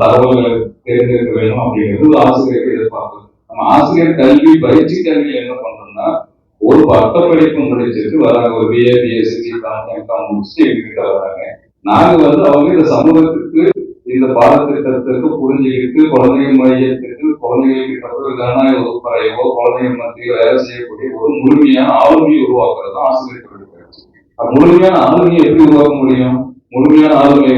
தகவல்களை தேர்ந்தெடுக்க வேணும் அப்படிங்கிறது ஆசிரியர்கள் எதிர்பார்ப்பு. நம்ம ஆசிரியர் கல்வி பயிற்சி கல்வியில் என்ன பண்றோம்னா, ஒரு பட்டப்படிப்பு முடிச்சுட்டு வராங்க, ஒரு பிஏ பிஎஸ்சி எம்காம் முடிச்சுட்டு எங்ககிட்ட வராங்க. நாங்க அவங்க இந்த சமூகத்துக்கு இந்த பாடத்திட்டத்திற்கு புரிஞ்சுக்கிட்டு குழந்தைகள் மையத்திற்கு குழந்தைகளுக்கு ஜனநாயக வகுப்பறையோ குழந்தைகள் மத்தியில் வேலை செய்யக்கூடிய ஒரு முழுமையான ஆளுமையை உருவாக்குறது தான் ஆசிரியர்களுடைய பயிற்சி. முழுமையான ஆளுமையை எப்படி உருவாக்க முடியும்? முழுமையான ஆளுமை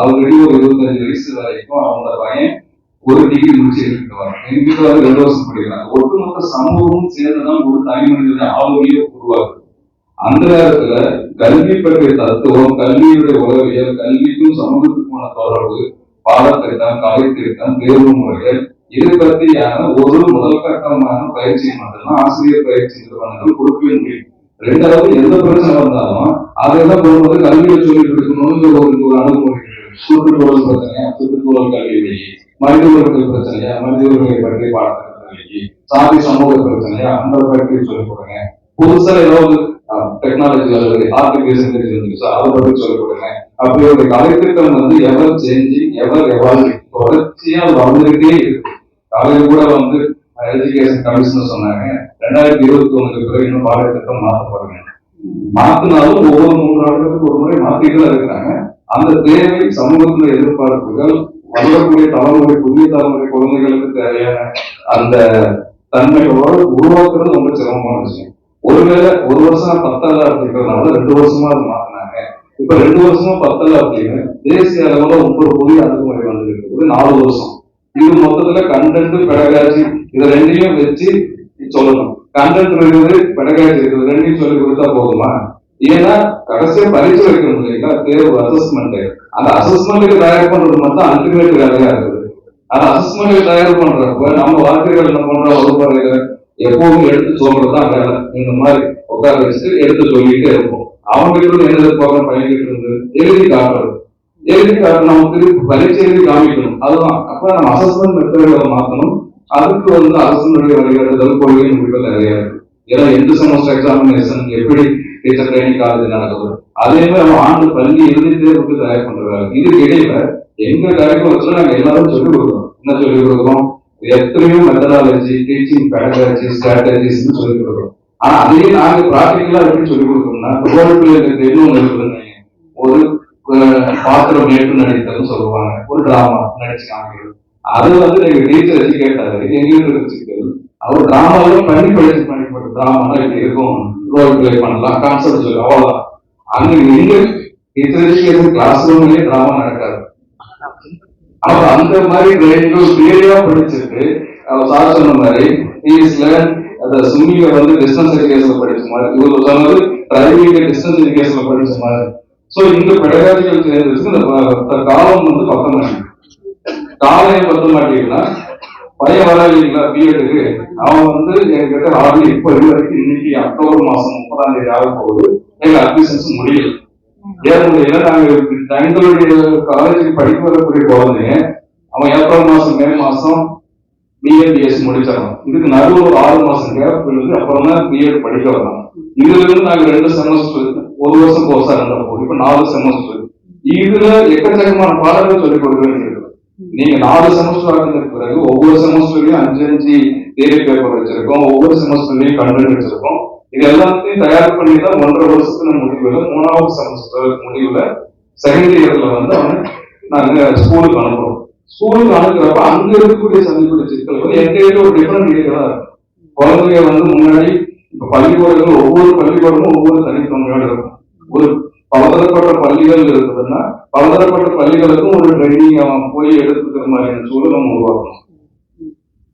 ஆல்ரெடி ஒரு 25 வயசு வரைக்கும் அவங்க பையன் ஒரு டிகிரி முடிச்சுட்டு வராங்க, எங்கிட்ட 2 வருஷம் படிக்கிறாங்க. ஒட்டுமொத்த சமூகமும் சேர்ந்துதான் ஒரு தனி மனிதனை ஆளுமையை உருவாக்குது. அந்த நேரத்துல கல்வி பற்றிய தத்துவம், கல்வியுடைய உளவியல், கல்விக்கும் சமூகத்துக்குமான தொடர்பு, பாடத்திட்டம், கலைத்திட்டம், தேர்வு முறைகள், இதை பற்றியான ஒரு முதல் கட்டமான பயிற்சி மட்டும்தான் ஆசிரியர் பயிற்சி நிறுவனங்கள் கொடுக்கவே முடியும். ரெண்டாவது, எந்த பிரச்சனை வந்தாலும் அதெல்லாம் கொண்டு கல்வியை சொல்லிக் கொடுக்கணும்னு ஒரு அணுகுமுறை. சுற்றுச்சூழல் பிரச்சனையா சுற்றுச்சூழல் கல்வி, மனித உரிமை பிரச்சனையா மனித உரிமை பற்றி பாடத்திட்டம், சாதி சமூக பிரச்சனையா அந்த பற்றி சொல்லிக் கொடுங்க. புதுசா ஏதாவது டெக்னாலஜி வருது, ஆர்டிபிஷியல் இன்டெலிஜென்ஸ் அதை பற்றி சொல்லிக் கொடுங்க. அப்படி ஒரு கலைத்திட்டம் எவர் சேஞ்சிங், எவர் எவால்விங், தொடர்ச்சியா வளர்ந்துகிட்டே இருக்கு. காலையில் கூட எஜுகேஷன் கமிஷனர் சொன்னாங்க, 2021 பிறகு இன்னும் பாடத்திட்டம் மாற்றப்படுங்க. மாத்தினாலும் ஒவ்வொரு 3 ஆண்டுகளுக்கு ஒரு முறை மாத்திட்டு இருக்கிறாங்க. அந்த தேவை, சமூகத்துல எதிர்பார்ப்புகள், வளரக்கூடிய தலைமுறை, புதிய தலைமுறை குழந்தைகளுக்கு தேவையான அந்த தன்மைகளோடு உருவாக்குறது ரொம்ப சிரமமான விஷயம். ஒருவேளை 1 வருஷம் 10 அப்படிங்கிறதுனால 2 வருஷமா அது மாத்தினாங்க. இப்ப 2 வருஷமா 10 அப்படின்னு தேசிய அளவுல ஒவ்வொரு புதிய அணுகுமுறை வந்துருக்கு 4 வருஷம். இது மொத்தத்துல கண்டென்ட், பெடகாஜி இதை ரெண்டையும் வச்சு சொல்லணும். கண்டென்ட் இருக்குது, பெடகாஜி இருக்குது, ரெண்டையும் சொல்லி கொடுத்தா போதுமா? ஏன்னா கடைசியா பரிசு வைக்கணும் இல்லைங்களா, தேர்வு அசஸ்மெண்ட். அந்த அசஸ்மெண்ட்டுக்கு தயார் பண்றது மட்டும் அல்டிமேட் வேலையா இருக்குது. அந்த அசஸ்மெண்ட்டுக்கு தயார் பண்றப்ப நம்ம வார்த்தைகள் என்ன பண்ற வகுப்பறையில எப்பவும் எடுத்து சொல்றதுதான் வேலை. இந்த மாதிரி உட்கார வச்சுட்டு எடுத்து சொல்லிட்டே இருப்போம். அவங்களுக்கு என்ன எதிர்பார்க்க பையன்கிட்ட இருந்து எழுதி காட்டுறது, எழுதி காட்டு நமக்கு பரீட்சை எழுதி காமிக்கணும். அதுதான். அப்ப நம்ம அசஸ்மெண்ட் மெத்தட்களை மாற்றணும். அதுக்கு அசஸ்மெண்ட் வழிகாட்டுதல், கொள்கை முடிவுகள் நிறைய இருக்கு. ஏன்னா எந்த செமஸ்டர் எக்ஸாமினேஷன் எப்படி டீச்சர் ட்ரைனிங் காலேஜ் நடக்குது, அதே மாதிரி நம்ம ஆண்டு பள்ளி இறுதி தேர்வுக்கு தயார் பண்றாங்க. இதுக்கு இடையில எங்க கரிக்குலத்துல நாங்க எல்லாரும் சொல்லிக் கொடுக்குறோம். என்ன சொல்லிக் கொடுக்குறோம்? எத்தனையோ மெத்தடாலஜி, டீச்சிங் பெடகாலஜி, ஸ்ட்ராட்டஜிஸ் சொல்லிக் கொடுக்குறோம். ஆனா அதையே நாங்க பிராக்டிகலா எப்படி சொல்லிக் கொடுக்கணும்னா, இன்னொன்னு இருக்குதுங்க, ஒரு பாத்திரம் ஏற்று நடித்ததுன்னு சொல்லுவாங்க, ஒரு டிராமா நடிச்சு காமிக்கிறது. அது எங்க டீச்சர் வச்சு கேட்டாரு, எங்களுக்கு வச்சுக்கிறது. அவர் டிராமாவும் பண்ணி படிச்சு பண்ணிப்பட்ட டிராமா இப்படி இருக்கும், ரோல் பிளே பண்ணலாம், கான்செப்ட் சொல்லு, அவ்வளவுதான். அங்க எங்க டீச்சர் எஜுகேஷன் கிளாஸ் ரூம்லயே டிராமா நடக்காது. அவர் அந்த மாதிரி கிளியரா படிச்சுட்டு அவர் சார் சொன்ன மாதிரி சுமிக டிஸ்டன்ஸ் எஜுகேஷன்ல படிச்ச மாதிரி, இவர் சொன்னது பிரைவேட் டிஸ்டன்ஸ் எஜுகேஷன்ல படிச்ச மாதிரி. சோ இந்த பெடகாஜிக்கல் சேஞ்சஸ் இந்த காலம் பத்த மாட்டேங்குது. காலையும் பத்த மாட்டேங்குதுன்னா பையன் வர இல்லைங்களா பிஎட்டுக்கு, அவன் என்கிட்ட ஆல்ரெடி இப்ப வரைக்கும் இன்னைக்கு அக்டோபர் மாசம் 30ஆம் தேதி ஆக போகுது, எங்க அட்மிஷன்ஸ் முடியல. ஏன் முடியல? நாங்க எங்களுடைய காலேஜுக்கு படிக்க வரக்கூடிய குழந்தைங்க அவன் ஏப்ரல் மாசம் மே மாசம் பிஎஸ் முடிச்சிடறான். இதுக்கு நடுவில் ஒரு 6 மாசம் கேப் இருந்து அப்புறம் தான் பிஎட் படிக்க வரலாம். இதுல இருந்து நாங்க 2 செமஸ்டர், 1 வருஷம் கோர்ஸா இருந்தா போகுது, இப்ப 4 செமஸ்டர். இதுல எக்கச்சக்கமான பாடங்கள் சொல்லிக் கொடுக்க வேண்டியது. நீங்க 4 செமஸ்டர் ஆனதுக்கு பிறகு ஒவ்வொரு செமஸ்டர்லயும் 5 தியரி பேப்பர் வச்சிருக்கோம், ஒவ்வொரு செமஸ்டர்லயும் கண்டென்ட் வச்சிருக்கோம். இது எல்லாத்தையும் தயார் பண்ணி தான் 1.5 வருஷத்துல முடிவுல 3ஆவது செமஸ்டர் முடிவுல செகண்ட் இயர்ல அவனை நாங்க ஸ்கூலுக்கு அனுப்புறோம். ஸ்கூலுக்கு அனுப்புறப்ப அங்க இருக்கக்கூடிய சந்திப்புடைய சிக்கல்கள் எங்க ஒரு டிஃபரெண்ட் ஏரியா தான் இருக்கும். குழந்தைங்க முன்னாடி இப்ப பள்ளிக்கூடங்கள் ஒவ்வொரு பள்ளிக்கூடமும் ஒவ்வொரு தனித்தன்மையோட இருக்கும். ஒரு பலதரப்பட்ட பள்ளிகள் இருக்குதுன்னா பலதரப்பட்ட பள்ளிகளுக்கும் ஒரு ட்ரைனிங் அவன் போய் எடுத்துக்கிற மாதிரியான சூழல் நம்ம உருவாக்கணும்.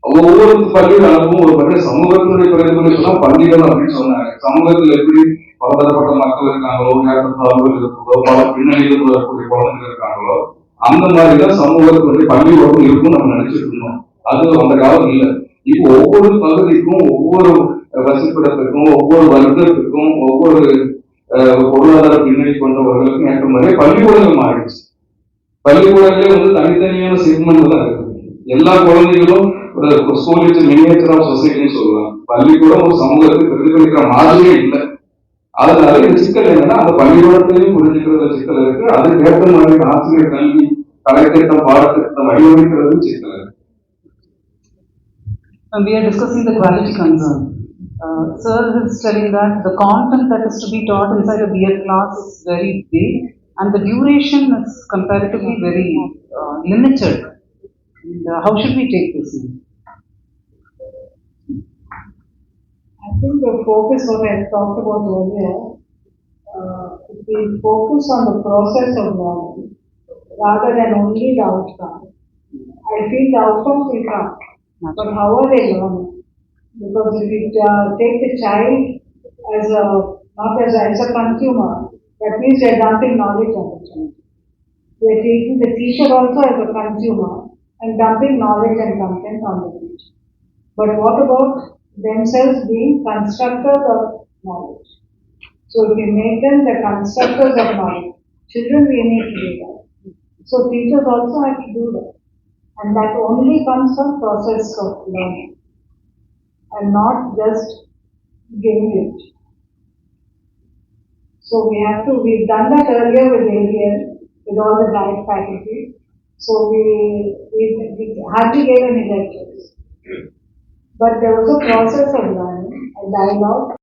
ஒவ்வொரு பள்ளிகள் அனுப்பும் ஒரு பள்ளி சமூகத்தினுடைய பிரதிபலிப்பு தான் பள்ளிகள் அப்படின்னு சொன்னாங்க. சமூகத்தில் எப்படி பலதரப்பட்ட மக்கள் இருக்காங்களோ, ஏற்றத்தாழ்வுகள் இருக்குதோ, பல பின்னணியில் வரக்கூடிய குழந்தைகள் இருக்காங்களோ, அந்த மாதிரிதான் சமூகத்தினுடைய பள்ளிக்கூடம் இருக்கும் நம்ம நினைச்சிட்டு இருந்தோம். அது அந்த காலம் இல்லை. இப்போ ஒவ்வொரு பகுதிக்கும், ஒவ்வொரு வசிப்பிடத்திற்கும், ஒவ்வொரு வர்க்கத்திற்கும், ஒவ்வொரு பொருளாதார பின்னணி கொண்டவர்களுக்கும் ஏற்ற மாதிரி பள்ளிக்கூடங்கள் மாறிடுச்சு. பள்ளிக்கூடங்களே தனித்தனியான செக்மெண்ட் தான் இருக்கு. எல்லா குழந்தைகளும் ஒரு ஸ்கூல் மினியேச்சர் ஆஃப் சொசைட்டின்னு சொல்லுவாங்க. பள்ளிக்கூடம் ஒரு சமூகத்தை பிரதிபலிக்கிற மாதிரியே இல்லை. அதனால இந்த சிக்கல் என்னன்னா, அந்த பள்ளிக்கூடத்திலையும் புரிஞ்சுக்கிற சிக்கல் இருக்கு. அதுக்கு ஏற்ற மாதிரி ஆசிரியர் கல்வி கலைத்திட்டம் பாடத்திட்டம் வடிவமைக்கிறது சிக்கல். We are discussing the quality concern. Sir is telling that the content that is to be taught inside a BEd class is very big and the duration is comparatively very limited. And, how should we take this? I think the focus, what I talked about earlier, if we focus on the process of learning rather than only the outcome, I feel the outcomes will come. But how are they learning? Because if we take the child as a, not as a consumer, that means we are dumping knowledge on the child. We are taking the teacher also as a consumer and dumping knowledge and content on the teacher. But what about themselves being constructors of knowledge? So if we make them the constructors of knowledge, children we need to do that. So teachers also have to do that. And that only comes from process of learning and not just giving it. So we've done that earlier with ABL, with all the guide faculty. So we hardly gave any lectures. But there was a process of learning, a dialogue.